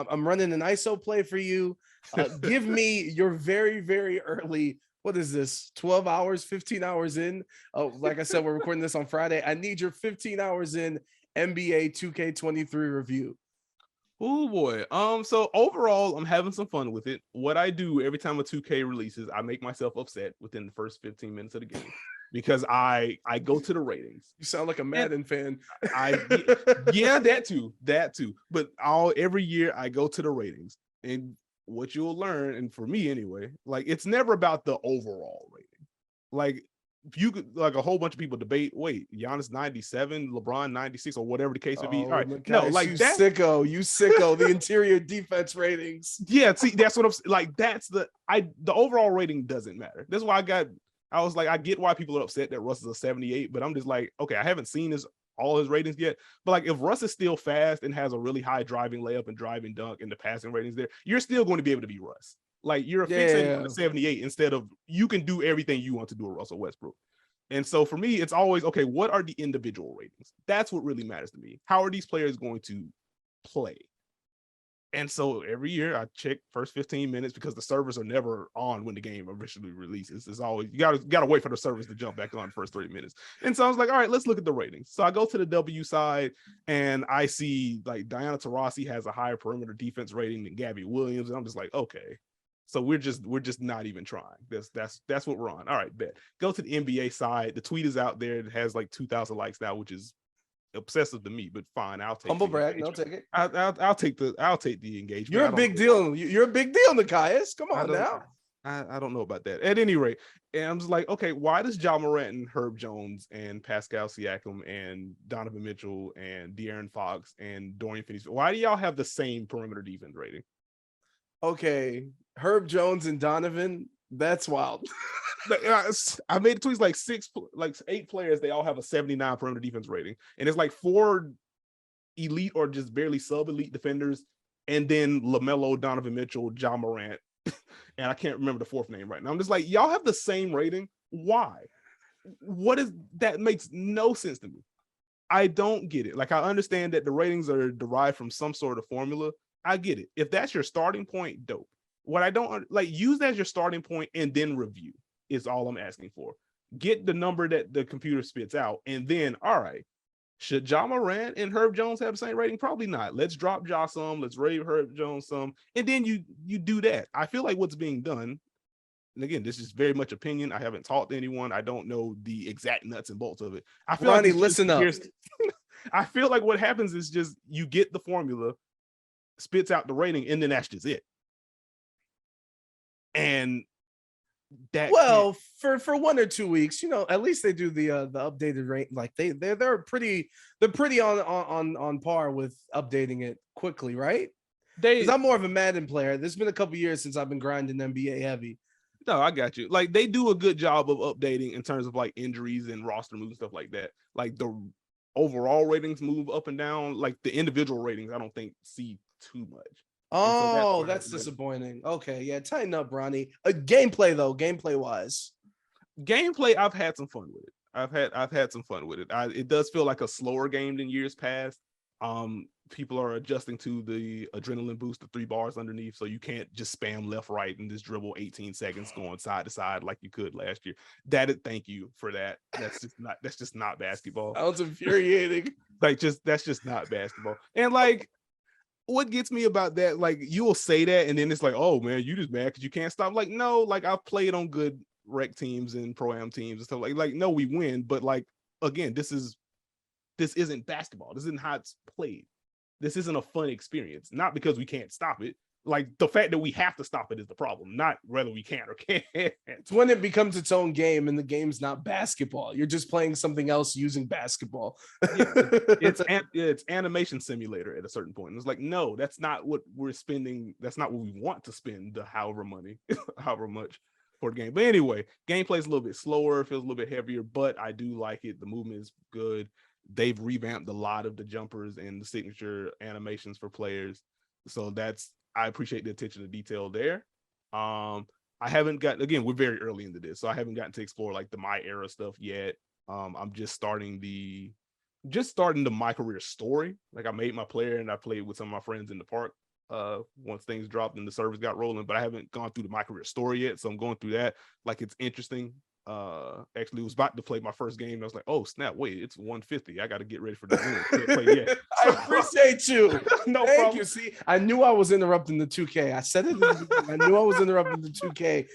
I'm running an ISO play for you. Give me your very, very early. What is this? 12 hours, 15 hours in. Oh, like I said, we're recording this on Friday. I need your 15 hours in NBA 2K23 review. Oh boy. So overall, I'm having some fun with it. What I do every time a 2K releases, I make myself upset within the first 15 minutes of the game because I go to the ratings. You sound like a Madden fan. Yeah, that too. But every year I go to the ratings, and what you'll learn, and for me anyway, like it's never about the overall rating. Like you could, like, a whole bunch of people debate, wait, Giannis 97, LeBron 96, or whatever the case would be. All right, no, Nekias, like you that. sicko, the interior defense ratings. Yeah, see, that's what I'm like. That's the overall rating doesn't matter. That's why I was like, I get why people are upset that Russ is a 78, but I'm just like, okay, I haven't seen all his ratings yet. But like, if Russ is still fast and has a really high driving layup and driving dunk and the passing ratings there, you're still going to be able to be Russ. Like, you're fixating on the 78 instead of you can do everything you want to do with Russell Westbrook. And so for me, it's always, okay, what are the individual ratings? That's what really matters to me. How are these players going to play? And so every year I check first 15 minutes because the servers are never on when the game officially releases. It's always, you gotta wait for the servers to jump back on the first 30 minutes. And so I was like, all right, let's look at the ratings. So I go to the W side and I see like Diana Taurasi has a higher perimeter defense rating than Gabby Williams. And I'm just like, okay. So we're just not even trying. That's what we're on. All right, bet. Go to the NBA side. The tweet is out there. It has like 2,000 likes now, which is obsessive to me, but fine. I'll take humble brag. No, take it. I'll take the engagement. You're a big deal. You're a big deal, Nekias. Come on now. I don't know about that. At any rate, and I'm just like, okay, why does Ja Morant and Herb Jones and Pascal Siakam and Donovan Mitchell and De'Aaron Fox and Dorian Finney, why do y'all have the same perimeter defense rating? Okay, Herb Jones and Donovan, that's wild. I made tweets like 8 players. They all have a 79 perimeter defense rating, and it's like 4 elite or just barely sub-elite defenders, and then LaMelo, Donovan Mitchell, Ja Morant, and I can't remember the fourth name right now. I'm just like, y'all have the same rating. Why? What is that? Makes no sense to me. I don't get it. Like, I understand that the ratings are derived from some sort of formula. I get it. If that's your starting point, dope. What I don't like, use that as your starting point and then review is all I'm asking for. Get the number that the computer spits out, and then, all right, should Ja Morant and Herb Jones have the same rating? Probably not. Let's drop Ja some. Let's rate Herb Jones some, and then you do that. I feel like what's being done, and again, this is very much opinion. I haven't talked to anyone. I don't know the exact nuts and bolts of it. I feel Ronnie, like listen up. I feel like what happens is just you get the formula, spits out the rating, and then that's just it. And that, well, for 1 or 2 weeks, at least they do the updated rate. Like they're pretty on par with updating it quickly, right? Because I'm more of a Madden player. There's been a couple years since I've been grinding NBA heavy. No, I got you. Like, they do a good job of updating in terms of like injuries and roster moves and stuff like that. Like, the overall ratings move up and down. Like, the individual ratings, I don't think see too much. Oh, that's disappointing. Okay, yeah, tighten up, Ronnie. Gameplay though, wise. Gameplay, I've had some fun with it. I've had some fun with it. It does feel like a slower game than years past. People are adjusting to the adrenaline boost of 3 bars underneath, so you can't just spam left, right, and just dribble 18 seconds going side to side like you could last year. Thank you for that. That's just not basketball. Sounds infuriating. That's just not basketball. And like, what gets me about that, like, you will say that, and then it's like, oh man, you just mad because you can't stop. Like, no, like, I've played on good rec teams and pro-am teams and stuff like no, we win, but like, again, this isn't basketball. This isn't how it's played. This isn't a fun experience. Not because we can't stop it. Like, the fact that we have to stop it is the problem, not whether we can or can't. It's when it becomes its own game and the game's not basketball. You're just playing something else using basketball. It's animation simulator at a certain point. And it's like, no, that's not what we're spending. That's not what we want to spend the however much for the game. But anyway, gameplay is a little bit slower, feels a little bit heavier, but I do like it. The movement is good. They've revamped a lot of the jumpers and the signature animations for players. So I appreciate the attention to detail there. I haven't again, we're very early into this, so I haven't gotten to explore like the My Era stuff yet. I'm just starting the My Career story. Like, I made my player and I played with some of my friends in the park. once things dropped and the servers got rolling, but I haven't gone through the My Career story yet, so I'm going through that. Like, it's interesting. Actually was about to play my first game. I was like, oh snap, wait, it's 150. I got to get ready for the Can't play yet. I appreciate you. No Thank problem. you. See, I knew I was interrupting the 2K. I said it. I knew I was interrupting the 2K.